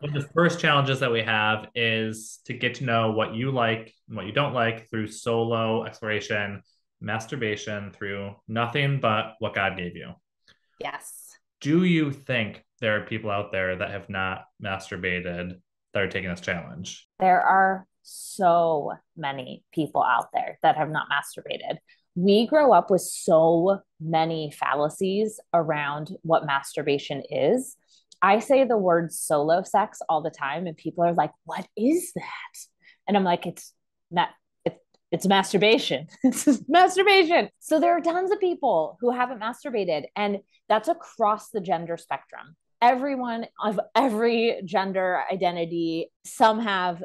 One of the first challenges that we have is to get to know what you like and what you don't like through solo exploration, masturbation through nothing but what God gave you. Yes. Do you think there are people out there that have not masturbated that are taking this challenge? There are so many people out there that have not masturbated. We grow up with so many fallacies around what masturbation is. I say the word solo sex all the time, and people are like, "What is that?" And I'm like, "It's not. It's masturbation. It's masturbation." So there are tons of people who haven't masturbated, and that's across the gender spectrum. Everyone of every gender identity, some have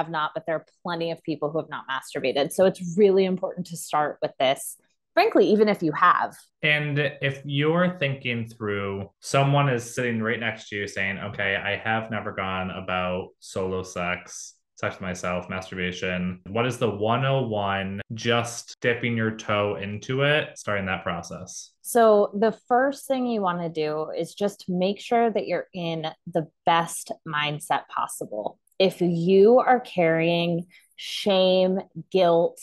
not, but there are plenty of people who have not masturbated. So it's really important to start with this, frankly, even if you have. And if you're thinking through, someone is sitting right next to you saying, okay, I have never gone about solo sex, sex with myself, masturbation. What is the 101 just dipping your toe into it, starting that process? So, the first thing you want to do is just make sure that you're in the best mindset possible. If you are carrying shame, guilt,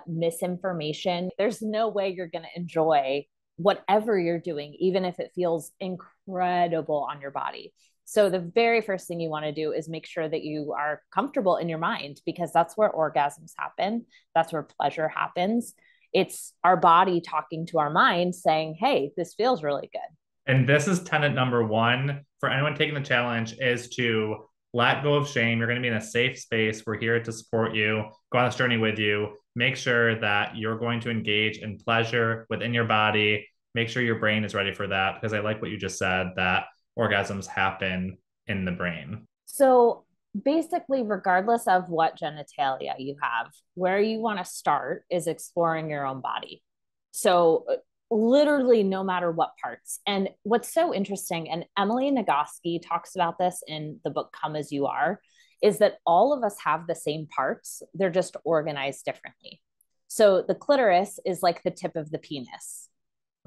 misinformation, there's no way you're going to enjoy whatever you're doing, even if it feels incredible on your body. So, the very first thing you want to do is make sure that you are comfortable in your mind because that's where orgasms happen, that's where pleasure happens. It's our body talking to our mind saying, hey, this feels really good. And this is tenet number one for anyone taking the challenge is to let go of shame. You're going to be in a safe space. We're here to support you, go on this journey with you. Make sure that you're going to engage in pleasure within your body. Make sure your brain is ready for that because I like what you just said that orgasms happen in the brain. So basically, regardless of what genitalia you have, where you want to start is exploring your own body. So literally no matter what parts. And what's so interesting, and Emily Nagoski talks about this in the book Come As You Are, is that all of us have the same parts. They're just organized differently. So the clitoris is like the tip of the penis,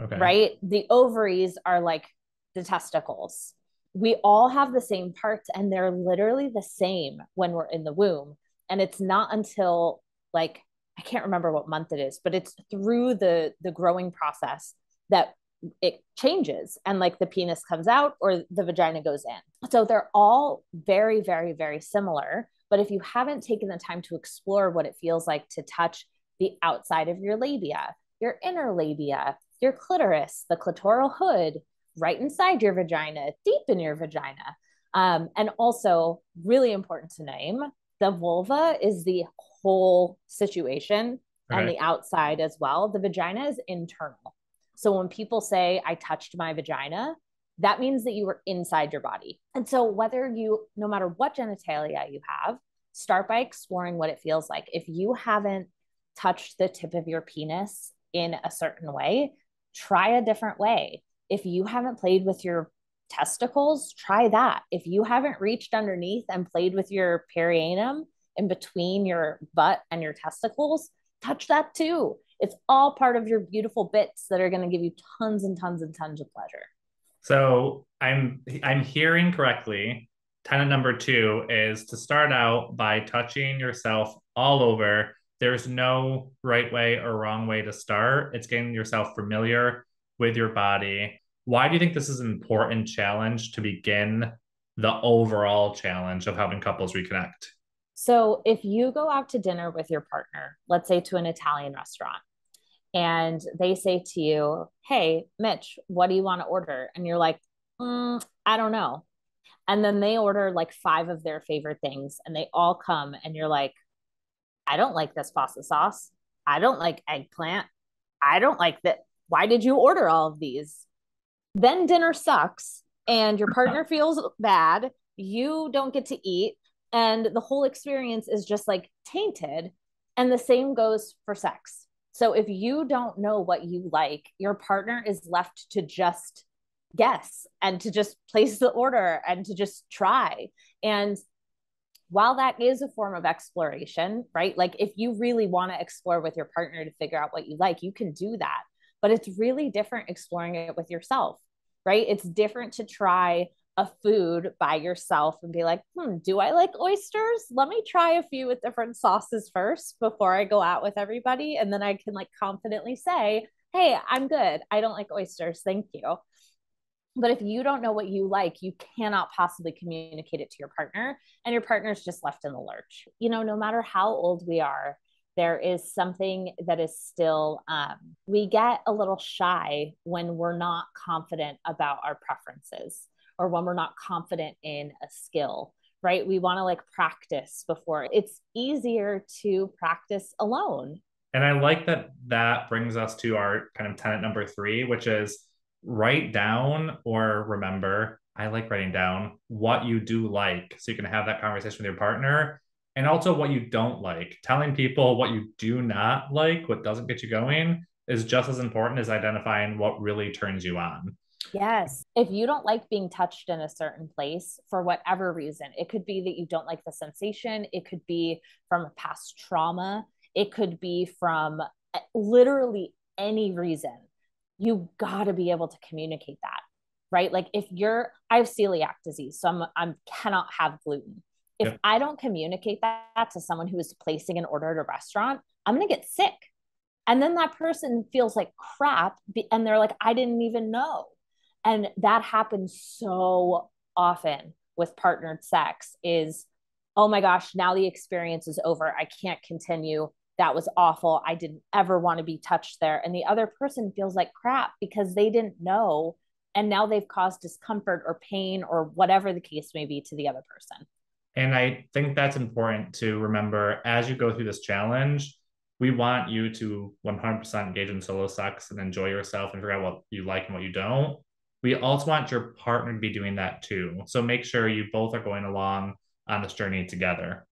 Okay. right? The ovaries are like the testicles. We all have the same parts and they're literally the same when we're in the womb. And it's not until like, I can't remember what month it is, but it's through the growing process that it changes and like the penis comes out or the vagina goes in. So they're all very, very, very similar. But if you haven't taken the time to explore what it feels like to touch the outside of your labia, your inner labia, your clitoris, the clitoral hood, right inside your vagina, deep in your vagina. And also, really important to name, the vulva is the whole situation and Okay. the outside as well. The vagina is internal. So when people say, I touched my vagina, that means that you were inside your body. And so, whether you, no matter what genitalia you have, start by exploring what it feels like. If you haven't touched the tip of your penis in a certain way, try a different way. If you haven't played with your testicles, try that. If you haven't reached underneath and played with your perianum in between your butt and your testicles, touch that too. It's all part of your beautiful bits that are going to give you tons and tons and tons of pleasure. So I'm hearing correctly. Tenet number two is to start out by touching yourself all over. There's no right way or wrong way to start. It's getting yourself familiar with your body. Why do you think this is an important challenge to begin the overall challenge of helping couples reconnect? So, if you go out to dinner with your partner, let's say to an Italian restaurant, and they say to you, hey, Mitch, what do you want to order? And you're like, I don't know. And then they order like five of their favorite things and they all come, and you're like, I don't like this pasta sauce. I don't like eggplant. I don't like that. Why did you order all of these? Then dinner sucks and your partner feels bad. You don't get to eat. And the whole experience is just like tainted. And the same goes for sex. So if you don't know what you like, your partner is left to just guess and to just place the order and to just try. And while that is a form of exploration, right? Like if you really want to explore with your partner to figure out what you like, you can do that. But it's really different exploring it with yourself, right? It's different to try a food by yourself and be like, do I like oysters? Let me try a few with different sauces first before I go out with everybody. And then I can like confidently say, hey, I'm good. I don't like oysters. Thank you. But if you don't know what you like, you cannot possibly communicate it to your partner, and your partner's just left in the lurch. No matter how old we are, there is something that is still, we get a little shy when we're not confident about our preferences or when we're not confident in a skill, right? We want to like practice before. It's easier to practice alone. And I like that that brings us to our kind of tenet number three, which is write down or remember. I like writing down what you do like so you can have that conversation with your partner, and also what you don't like. Telling people what you do not like, what doesn't get you going, is just as important as identifying what really turns you on. Yes. If you don't like being touched in a certain place for whatever reason, it could be that you don't like the sensation, it could be from a past trauma, it could be from literally any reason. You got to be able to communicate that, right? Like if I have celiac disease, so I'm cannot have gluten. If Yep. I don't communicate that to someone who is placing an order at a restaurant, I'm going to get sick. And then that person feels like crap and they're like, I didn't even know. And that happens so often with partnered sex is, oh my gosh, now the experience is over. I can't continue. That was awful. I didn't ever want to be touched there. And the other person feels like crap because they didn't know. And now they've caused discomfort or pain or whatever the case may be to the other person. And I think that's important to remember as you go through this challenge. We want you to 100% engage in solo sex and enjoy yourself and figure out what you like and what you don't. We also want your partner to be doing that too. So make sure you both are going along on this journey together.